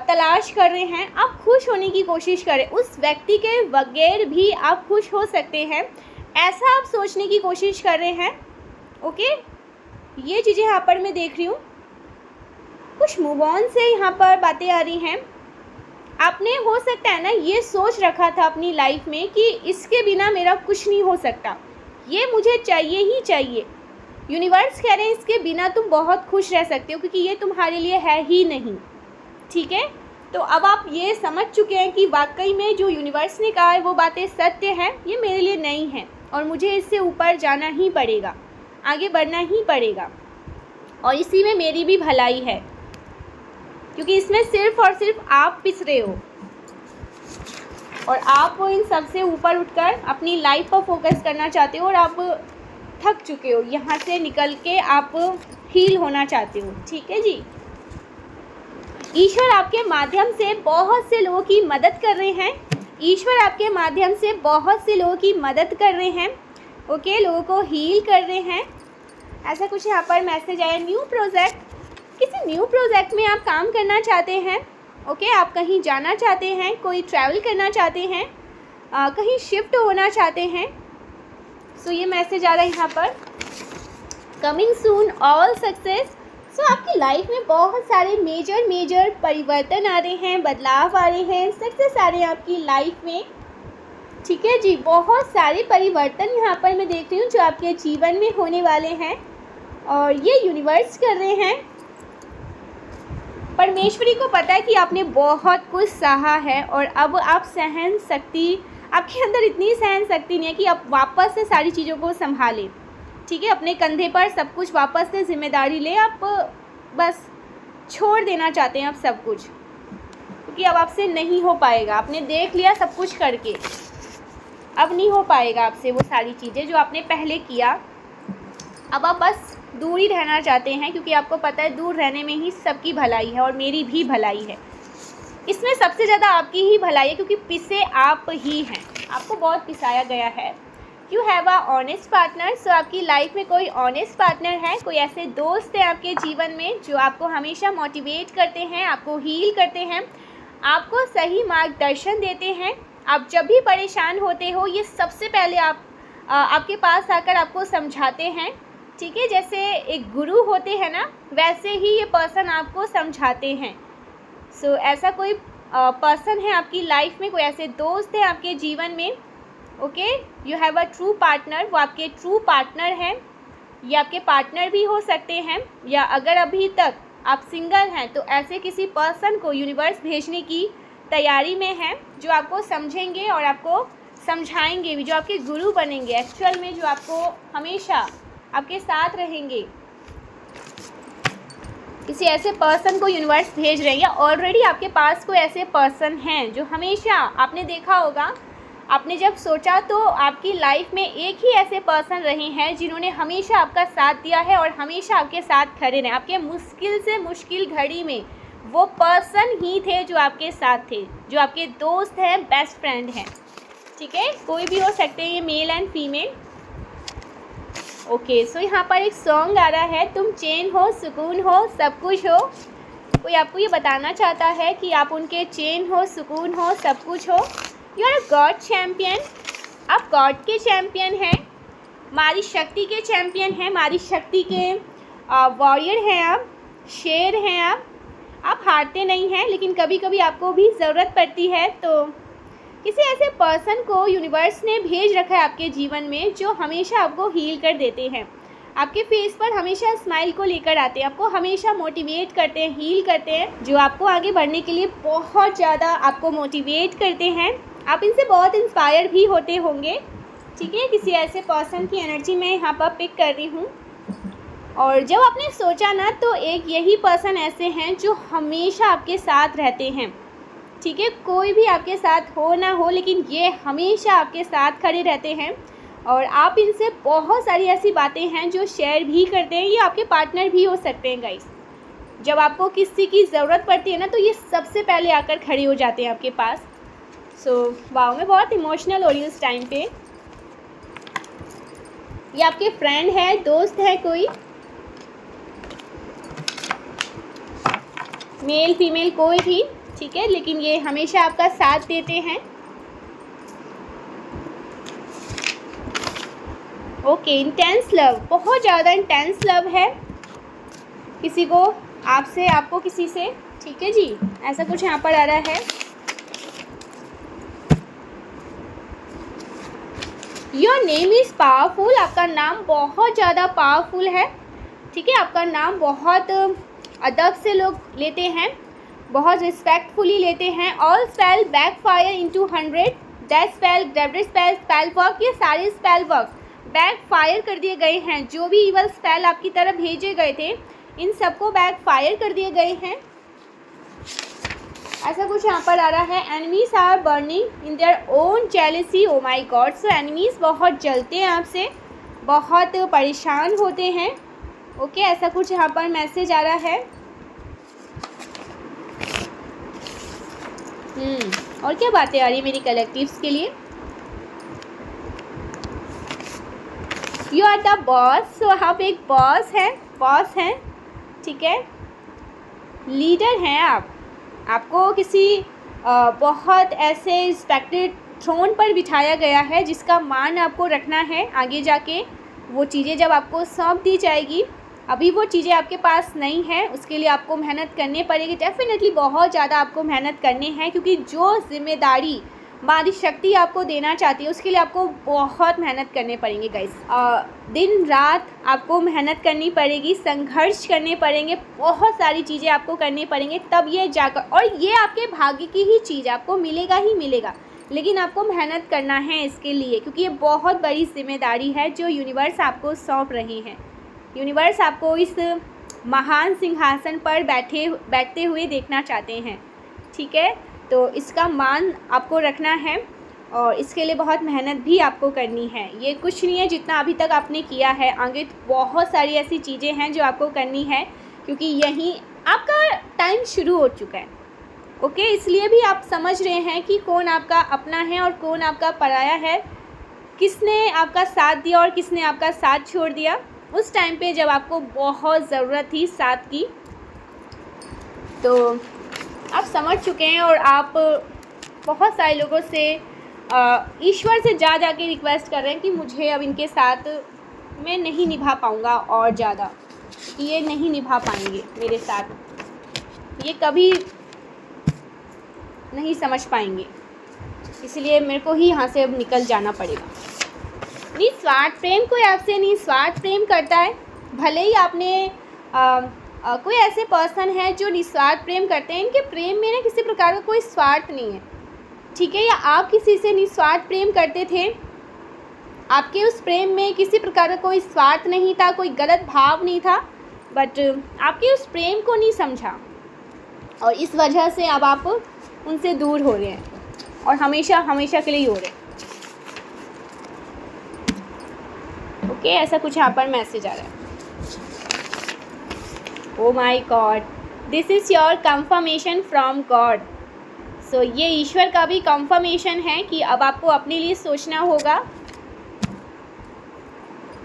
तलाश कर रहे हैं, आप खुश होने की कोशिश करें, उस व्यक्ति के बगैर भी आप खुश हो सकते हैं, ऐसा आप सोचने की कोशिश कर रहे हैं। ओके, ये चीज़ें यहाँ पर मैं देख रही हूँ, कुछ मूव ऑन से यहाँ पर बातें आ रही हैं। आपने हो सकता है ना ये सोच रखा था अपनी लाइफ में कि इसके बिना मेरा कुछ नहीं हो सकता, ये मुझे चाहिए ही चाहिए। यूनिवर्स कह रहे हैं इसके बिना तुम बहुत खुश रह सकते हो, क्योंकि ये तुम्हारे लिए है ही नहीं। ठीक है, तो अब आप ये समझ चुके हैं कि वाकई में जो यूनिवर्स ने कहा है वो बातें सत्य हैं, ये मेरे लिए नहीं है, और मुझे इससे ऊपर जाना ही पड़ेगा, आगे बढ़ना ही पड़ेगा, और इसी में मेरी भी भलाई है, क्योंकि इसमें सिर्फ और सिर्फ आप पिछड़े हो, और आप इन सब से ऊपर उठकर अपनी लाइफ पर फोकस करना चाहते हो, और आप थक चुके हो, यहाँ से निकल के आप हील होना चाहते हो। ठीक है जी, ईश्वर आपके माध्यम से बहुत से लोगों की मदद कर रहे हैं, ईश्वर आपके माध्यम से बहुत से लोगों की मदद कर रहे हैं। ओके, लोगों को हील कर रहे हैं, ऐसा कुछ यहाँ पर मैसेज आया। न्यू प्रोजेक्ट, किसी न्यू प्रोजेक्ट में आप काम करना चाहते हैं। ओके, आप कहीं जाना चाहते हैं, कोई ट्रैवल करना चाहते हैं, कहीं शिफ्ट होना चाहते हैं। सो ये मैसेज आ रहा है यहाँ पर, कमिंग सून ऑल सक्सेस। सो आपकी लाइफ में बहुत सारे मेजर परिवर्तन आ रहे हैं, बदलाव आ रहे हैं, सक्सेस आ रहे हैं आपकी लाइफ में। ठीक है जी, बहुत सारे परिवर्तन यहाँ पर मैं देख रही हूँ जो आपके जीवन में होने वाले हैं, और ये यूनिवर्स कर रहे हैं। परमेश्वरी को पता है कि आपने बहुत कुछ सहा है और अब आप सहन शक्ति, आपके अंदर इतनी सहन शक्ति नहीं है कि आप वापस से सारी चीज़ों को संभालें। ठीक है, अपने कंधे पर सब कुछ वापस से जिम्मेदारी ले, आप बस छोड़ देना चाहते हैं आप सब कुछ, क्योंकि अब आपसे नहीं हो पाएगा। आपने देख लिया सब कुछ करके, अब नहीं हो पाएगा आपसे वो सारी चीज़ें जो आपने पहले किया। अब आप बस दूर ही रहना चाहते हैं, क्योंकि आपको पता है दूर रहने में ही सबकी भलाई है और मेरी भी भलाई है। इसमें सबसे ज़्यादा आपकी ही भलाई है, क्योंकि पिसे आप ही हैं, आपको बहुत पिसाया गया है। You have a honest partner. So आपकी लाइफ में कोई ऑनेस्ट पार्टनर है, कोई ऐसे दोस्त हैं आपके जीवन में जो आपको हमेशा मोटिवेट करते हैं, आपको हील करते हैं, आपको सही मार्गदर्शन देते हैं। आप जब भी परेशान होते हो, ये सबसे पहले आपके पास आकर आपको समझाते हैं। ठीक है, जैसे एक गुरु होते हैं ना, वैसे ही ये पर्सन आपको समझाते हैं। सो ऐसा कोई पर्सन है आपकी लाइफ में, कोई ऐसे दोस्त हैं आपके जीवन में। Okay, you have a true partner. वो आपके ट्रू पार्टनर हैं, या आपके पार्टनर भी हो सकते हैं, या अगर अभी तक आप सिंगल हैं तो ऐसे किसी पर्सन को यूनिवर्स भेजने की तैयारी में है, जो आपको समझेंगे और आपको समझाएंगे भी, जो आपके गुरु बनेंगे एक्चुअल में, जो आपको हमेशा आपके साथ रहेंगे। किसी ऐसे पर्सन को यूनिवर्स भेज रहे हैं, या ऑलरेडी आपके पास कोई ऐसे पर्सन हैं जो हमेशा, आपने देखा होगा, आपने जब सोचा तो आपकी लाइफ में एक ही ऐसे पर्सन रहे हैं जिन्होंने हमेशा आपका साथ दिया है और हमेशा आपके साथ खड़े रहे। आपके मुश्किल से मुश्किल घड़ी में वो पर्सन ही थे जो आपके साथ थे, जो आपके दोस्त हैं, बेस्ट फ्रेंड हैं। ठीक है, कोई भी हो सकते हैं, ये मेल एंड फीमेल। ओके, सो यहाँ पर एक सॉन्ग आ रहा है, तुम चैन हो, सुकून हो, सब कुछ हो। कोई आपको ये बताना चाहता है कि आप उनके चैन हो, सुकून हो, सब कुछ हो। You are God champion. आप गॉड के चैम्पियन हैं, मारी शक्ति के चैम्पियन हैं, मारी शक्ति के वॉरियर हैं, आप शेर हैं। आप हारते नहीं हैं, लेकिन कभी कभी आपको भी ज़रूरत पड़ती है। तो किसी ऐसे पर्सन को यूनिवर्स ने भेज रखा है आपके जीवन में, जो हमेशा आपको हील कर देते हैं, आपके फेस पर हमेशा स्माइल को लेकर आते हैं, आपको हमेशा मोटिवेट करते हैं, हील करते हैं, जो आपको आगे बढ़ने के लिए बहुत ज़्यादा आपको मोटिवेट करते हैं। आप इनसे बहुत इंस्पायर भी होते होंगे। ठीक है, किसी ऐसे पर्सन की एनर्जी मैं यहाँ पर पिक कर रही हूँ। और जब आपने सोचा ना, तो एक यही पर्सन ऐसे हैं जो हमेशा आपके साथ रहते हैं। ठीक है, कोई भी आपके साथ हो ना हो, लेकिन ये हमेशा आपके साथ खड़े रहते हैं। और आप इनसे बहुत सारी ऐसी बातें हैं जो शेयर भी करते हैं। ये आपके पार्टनर भी हो सकते हैं गाइस। जब आपको किसी की ज़रूरत पड़ती है ना, तो ये सबसे पहले आकर खड़े हो जाते हैं आपके पास। सो वाओ, मैं बहुत इमोशनल हो रही हूँ इस टाइम पे। ये आपके फ्रेंड है, दोस्त है कोई, मेल फीमेल कोई भी। ठीक है, लेकिन ये हमेशा आपका साथ देते हैं। ओके, इंटेंस लव, बहुत ज़्यादा इंटेंस लव है किसी को आपसे, आपको किसी से। ठीक है जी, ऐसा कुछ यहाँ पर आ रहा है। Your name is powerful. आपका नाम बहुत ज़्यादा पावरफुल है। ठीक है, आपका नाम बहुत अदब से लोग लेते हैं, बहुत रिस्पेक्टफुली लेते हैं। All spell backfire into 100, that spell, David spell, spell work, ये सारे स्पेल वर्क बैकफायर कर दिए गए हैं। जो भी इवल स्पेल आपकी तरफ भेजे गए थे, इन सबको बैकफायर कर दिए गए हैं। ऐसा कुछ यहाँ पर आ रहा है। Enemies are burning in their own jealousy. Oh my God, so enemies बहुत जलते हैं आपसे, बहुत परेशान होते हैं। ओके, ऐसा कुछ यहाँ पर मैसेज आ रहा है। और क्या बातें आ रही है मेरी कलेक्टिव्स के लिए। You are the boss. So आप एक बॉस हैं। ठीक है, लीडर हैं आप। आपको किसी बहुत ऐसे रिस्पेक्टेड थ्रोन पर बिठाया गया है, जिसका मान आपको रखना है। आगे जाके वो चीज़ें जब आपको सौंप दी जाएगी, अभी वो चीज़ें आपके पास नहीं है, उसके लिए आपको मेहनत करनी पड़ेगी। डेफिनेटली बहुत ज़्यादा आपको मेहनत करनी है, क्योंकि जो जिम्मेदारी माँ आदिशक्ति आपको देना चाहती है, उसके लिए आपको बहुत मेहनत करने पड़ेंगे गाइस। दिन रात आपको मेहनत करनी पड़ेगी, संघर्ष करने पड़ेंगे, बहुत सारी चीज़ें आपको करनी पड़ेंगी, तब ये जाकर, और ये आपके भाग्य की ही चीज़ आपको मिलेगा ही मिलेगा, लेकिन आपको मेहनत करना है इसके लिए, क्योंकि ये बहुत बड़ी जिम्मेदारी है जो यूनिवर्स आपको सौंप रही है। यूनिवर्स आपको इस महान सिंहासन पर बैठते हुए देखना चाहते हैं, ठीक है। तो इसका मान आपको रखना है और इसके लिए बहुत मेहनत भी आपको करनी है। ये कुछ नहीं है जितना अभी तक आपने किया है, आगे बहुत सारी ऐसी चीज़ें हैं जो आपको करनी है, क्योंकि यहीं आपका टाइम शुरू हो चुका है। ओके, इसलिए भी आप समझ रहे हैं कि कौन आपका अपना है और कौन आपका पराया है, किसने आपका साथ दिया और किसने आपका साथ छोड़ दिया उस टाइम पे जब आपको बहुत ज़रूरत थी साथ की। तो आप समझ चुके हैं और आप बहुत सारे लोगों से ईश्वर से जा के रिक्वेस्ट कर रहे हैं कि मुझे अब इनके साथ मैं नहीं निभा पाऊँगा, और ज़्यादा ये नहीं निभा पाएंगे मेरे साथ, ये कभी नहीं समझ पाएंगे, इसलिए मेरे को ही यहाँ से अब निकल जाना पड़ेगा। निस्वार्थ प्रेम कोई आपसे निस्वार्थ प्रेम करता है, भले ही आपने कोई ऐसे पर्सन है जो निस्वार्थ प्रेम करते हैं, इनके प्रेम में ना किसी प्रकार का कोई स्वार्थ नहीं है, ठीक है। या आप किसी से निस्वार्थ प्रेम करते थे, आपके उस प्रेम में किसी प्रकार का कोई स्वार्थ नहीं था, कोई गलत भाव नहीं था, बट आपके उस प्रेम को नहीं समझा और इस वजह से अब आप उनसे दूर हो रहे हैं और हमेशा हमेशा के लिए हो रहे हैं। ओके, ऐसा कुछ यहाँ पर मैसेज आ रहा है। Oh my god, this is your confirmation from god. So ये ईश्वर का भी कंफर्मेशन है कि अब आपको अपने लिए सोचना होगा।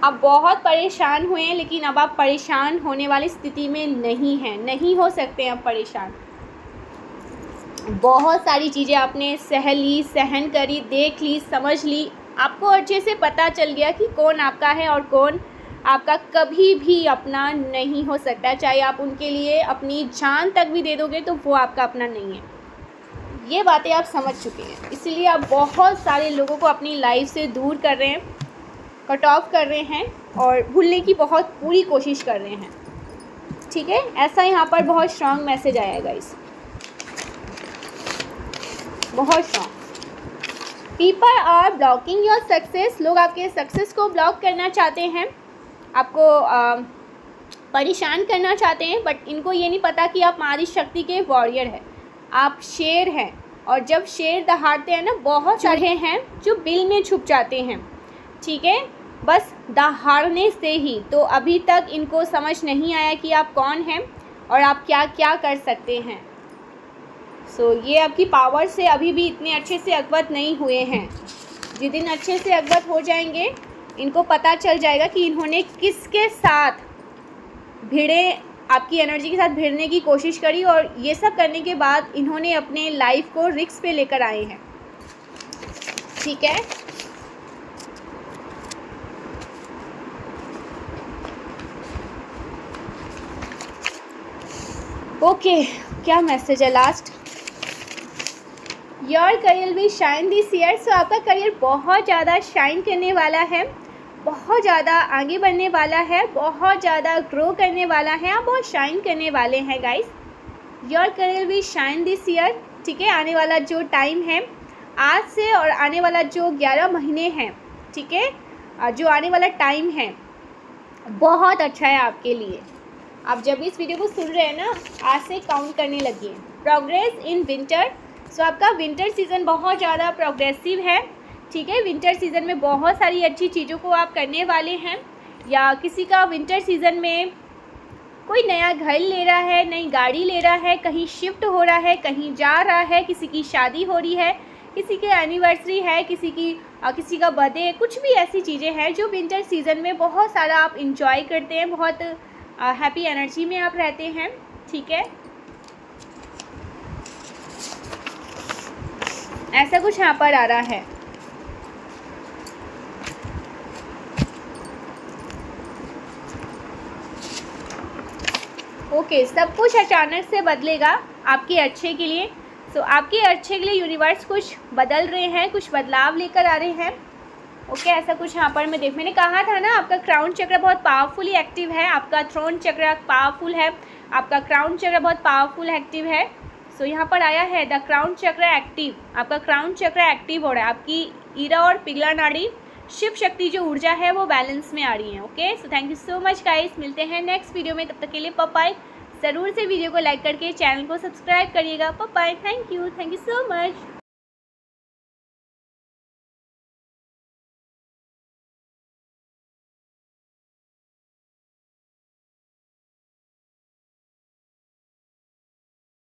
आप बहुत परेशान हुए हैं, लेकिन अब आप परेशान होने वाली स्थिति में नहीं हैं, नहीं हो सकते हैं आप परेशान। बहुत सारी चीज़ें आपने सह ली, सहन करी, देख ली, समझ ली, आपको अच्छे से पता चल गया कि कौन आपका है और कौन आपका कभी भी अपना नहीं हो सकता। चाहे आप उनके लिए अपनी जान तक भी दे दोगे तो वो आपका अपना नहीं है। ये बातें आप समझ चुके हैं, इसलिए आप बहुत सारे लोगों को अपनी लाइफ से दूर कर रहे हैं, कट ऑफ कर रहे हैं और भूलने की बहुत पूरी कोशिश कर रहे हैं, ठीक है। ऐसा यहाँ पर बहुत स्ट्रांग मैसेज आया गाइस, बहुत strong. People are blocking your success, लोग आपके सक्सेस को ब्लॉक करना चाहते हैं, आपको परेशान करना चाहते हैं, बट इनको ये नहीं पता कि आप माँ आदिशक्ति के वॉरियर हैं, आप शेर हैं। और जब शेर दहाड़ते हैं ना, बहुत सारे हैं जो बिल में छुप जाते हैं, ठीक है, बस दहाड़ने से ही। तो अभी तक इनको समझ नहीं आया कि आप कौन हैं और आप क्या क्या कर सकते हैं। सो ये आपकी पावर से अभी भी इतने अच्छे से अवगत नहीं हुए हैं। जिस दिन अच्छे से अवगत हो जाएंगे, इनको पता चल जाएगा कि इन्होंने किसके साथ भिड़े, आपकी एनर्जी के साथ भिड़ने की कोशिश करी, और ये सब करने के बाद इन्होंने अपने लाइफ को रिस्क पे लेकर आए हैं, ठीक है। ओके, क्या मैसेज है last? Your career will shine this year. So आपका करियर बहुत ज़्यादा शाइन करने वाला है, बहुत ज़्यादा आगे बढ़ने वाला है, बहुत ज़्यादा ग्रो करने वाला है, आप बहुत शाइन करने वाले हैं guys. Your career will shine this year, ठीक है। आने वाला जो टाइम है आज से और आने वाला जो 11 महीने हैं, ठीक है, जो आने वाला टाइम है बहुत अच्छा है आपके लिए। आप जब इस वीडियो को सुन रहे हैं ना, आज से काउंट करने लगिए। Progress in winter. सो आपका विंटर सीज़न बहुत ज़्यादा प्रोग्रेसिव है, ठीक है। विंटर सीज़न में बहुत सारी अच्छी चीज़ों को आप करने वाले हैं, या किसी का विंटर सीज़न में कोई नया घर ले रहा है, नई गाड़ी ले रहा है, कहीं शिफ्ट हो रहा है, कहीं जा रहा है, किसी की शादी हो रही है, किसी के एनिवर्सरी है, किसी का बर्थडे है, कुछ भी ऐसी चीज़ें हैं जो विंटर सीज़न में बहुत सारा आप इंजॉय करते हैं, बहुत हैप्पी एनर्जी में आप रहते हैं, ठीक है। ऐसा कुछ यहाँ पर आ रहा है। ओके, सब कुछ अचानक से बदलेगा आपके अच्छे के लिए। सो आपके अच्छे के लिए यूनिवर्स कुछ बदल रहे हैं, कुछ बदलाव लेकर आ रहे हैं। ओके, ऐसा कुछ यहाँ पर मैंने कहा था ना, आपका क्राउन चक्र बहुत पावरफुली एक्टिव है, आपका थ्रोन चक्र पावरफुल है, आपका क्राउन चक्र बहुत पावरफुल एक्टिव है। सो यहाँ पर आया है द क्राउन चक्र एक्टिव, आपका क्राउन चक्र एक्टिव हो रहा है, आपकी ईरा और पिघला नाड़ी शिव शक्ति जो ऊर्जा है वो बैलेंस में आ रही है। Okay, so thank you so much guys, मिलते हैं नेक्स्ट वीडियो में, तब तक के लिए बाय। ज़रूर से वीडियो को लाइक करके चैनल को सब्सक्राइब करिएगा। Bye, thank you so much.